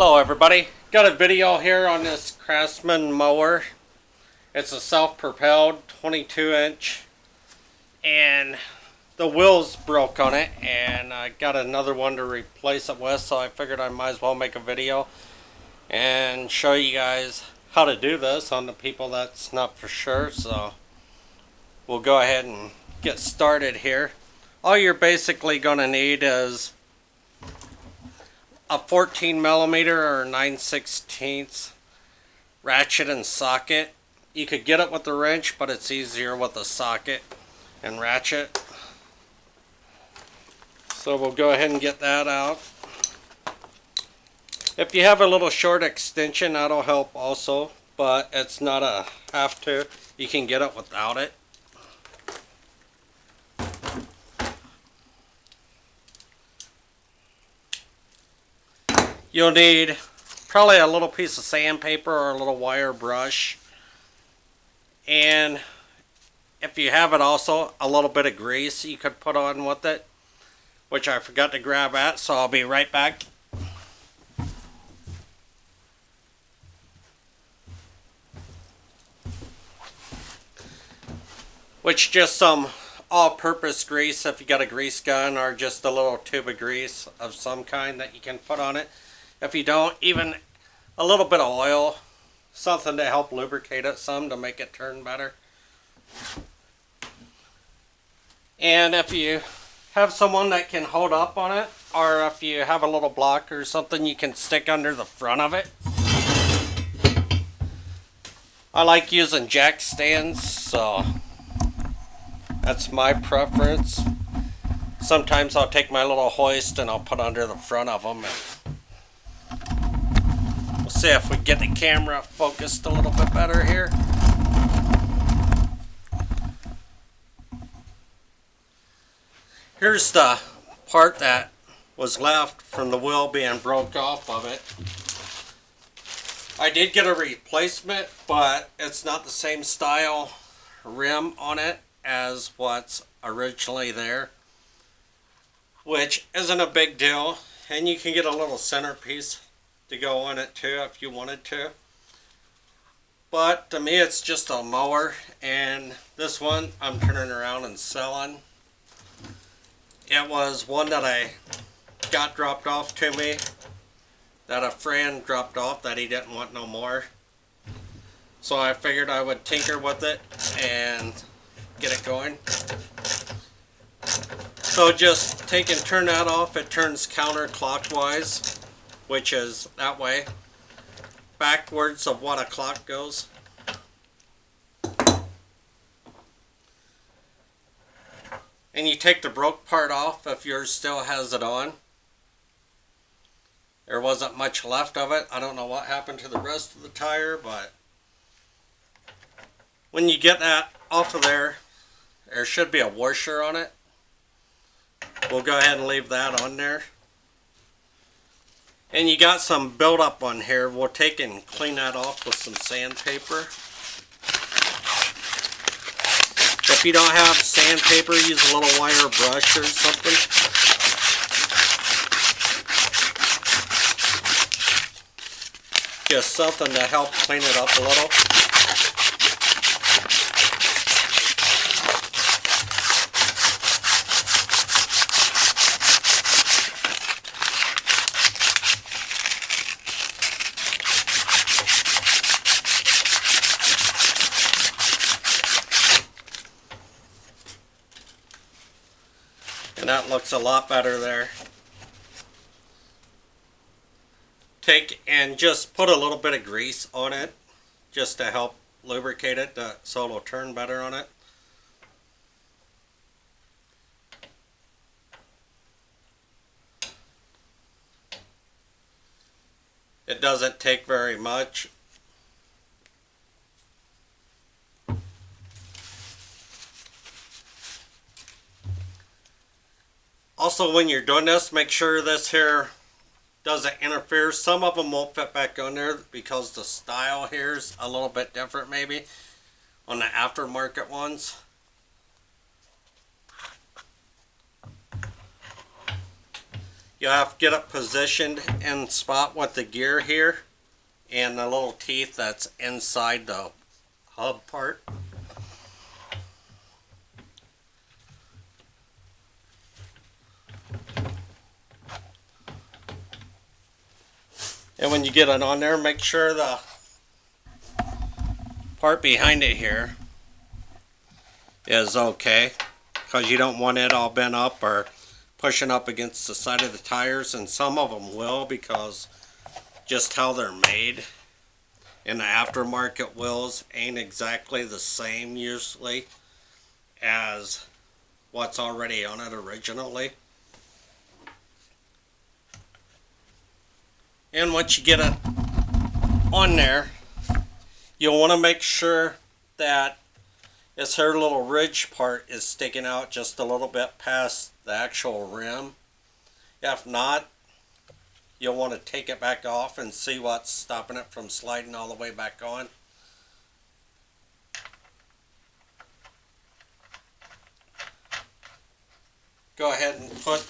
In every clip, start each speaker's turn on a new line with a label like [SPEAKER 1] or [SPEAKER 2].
[SPEAKER 1] Hello everybody, got a video here on this Craftsman mower. It's a self-propelled 22-inch and the wheels broke on it and I got another one to replace it with, so I figured I might as well make a video and show you guys how to do this on the people that's not for sure. So we'll go ahead and get started here. All you're basically going to need is a 14 millimeter or 9/16 ratchet and socket. You could get it with the wrench, but it's easier with a socket and ratchet. So we'll go ahead and get that out. If you have a little short extension, that'll help also, but it's not a have to. You can get it without it. You'll need probably a little piece of sandpaper or a little wire brush. And if you have it also, a little bit of grease you could put on with it, which I forgot to grab at, so I'll be right back. Which just some all-purpose grease if you got a grease gun, or just a little tube of grease of some kind that you can put on it. If you don't, even a little bit of oil, something to help lubricate it some to make it turn better. And if you have someone that can hold up on it, or if you have a little block or something you can stick under the front of it. I like using jack stands, so that's my preference. Sometimes I'll take my little hoist and I'll put under the front of them. We'll see if we get the camera focused a little bit better here. Here's the part that was left from the wheel being broke off of it. I did get a replacement, but it's not the same style rim on it as what's originally there, which isn't a big deal, and you can get a little centerpiece to go on it too if you wanted to. But to me it's just a mower, and this one I'm turning around and selling. It was one that I got dropped off to me, that a friend dropped off that he didn't want no more, so I figured I would tinker with it and get it going. So just take and turn that off. It turns counterclockwise, which is that way, backwards of what a clock goes. And you take the broke part off if yours still has it on. There wasn't much left of it. I don't know what happened to the rest of the tire, but when you get that off of there, there should be a washer on it. We'll go ahead and leave that on there. And you got some buildup on here. We'll take and clean that off with some sandpaper. If you don't have sandpaper, use a little wire brush or something. Just something to help clean it up a little. And that looks a lot better there. Take and just put a little bit of grease on it just to help lubricate it so it'll turn better on it. It doesn't take very much. Also, when you're doing this, make sure this here doesn't interfere. Some of them won't fit back on there because the style here is a little bit different maybe on the aftermarket ones. You have to get it positioned in spot with the gear here and the little teeth that's inside the hub part. And when you get it on there, make sure the part behind it here is okay, because you don't want it all bent up or pushing up against the side of the tires, and some of them will because just how they're made. And the aftermarket wheels ain't exactly the same usually as what's already on it originally. And once you get it on there, you'll want to make sure that this her little ridge part is sticking out just a little bit past the actual rim. If not, you'll want to take it back off and see what's stopping it from sliding all the way back on. Go ahead and put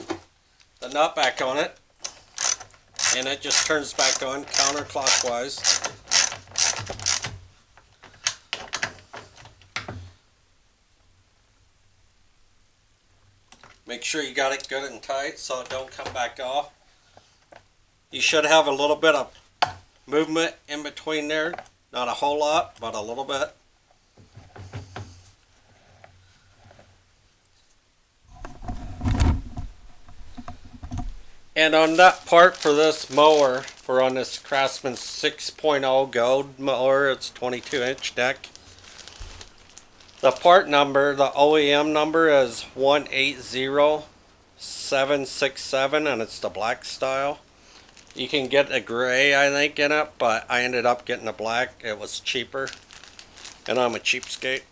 [SPEAKER 1] the nut back on it, and it just turns back on counterclockwise. Make sure you got it good and tight so it don't come back off. You should have a little bit of movement in between there. Not a whole lot, but a little bit. And on that part for this mower, for on this Craftsman 6.0 Gold mower, it's 22-inch deck. The part number, the OEM number is 180767, and it's the black style. You can get a gray, I think, in it, but I ended up getting a black. It was cheaper, and I'm a cheapskate.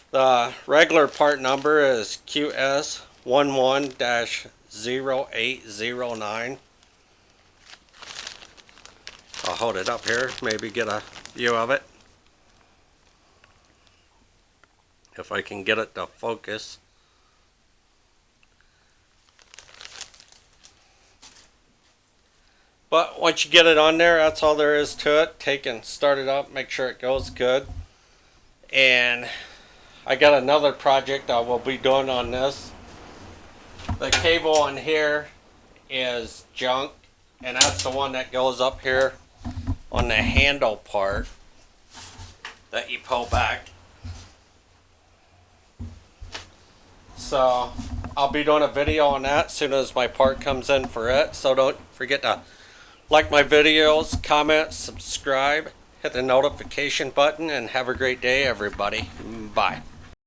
[SPEAKER 1] The regular part number is QS11-0809. I'll hold it up here, maybe get a view of it, if I can get it to focus. But once you get it on there, that's all there is to it. Take and start it up, make sure it goes good. And I got another project I will be doing on this. The cable on here is junk, and that's the one that goes up here on the handle part that you pull back. So I'll be doing a video on that as soon as my part comes in for it. So don't forget to like my videos, comment, subscribe, hit the notification button, and have a great day, everybody. Bye.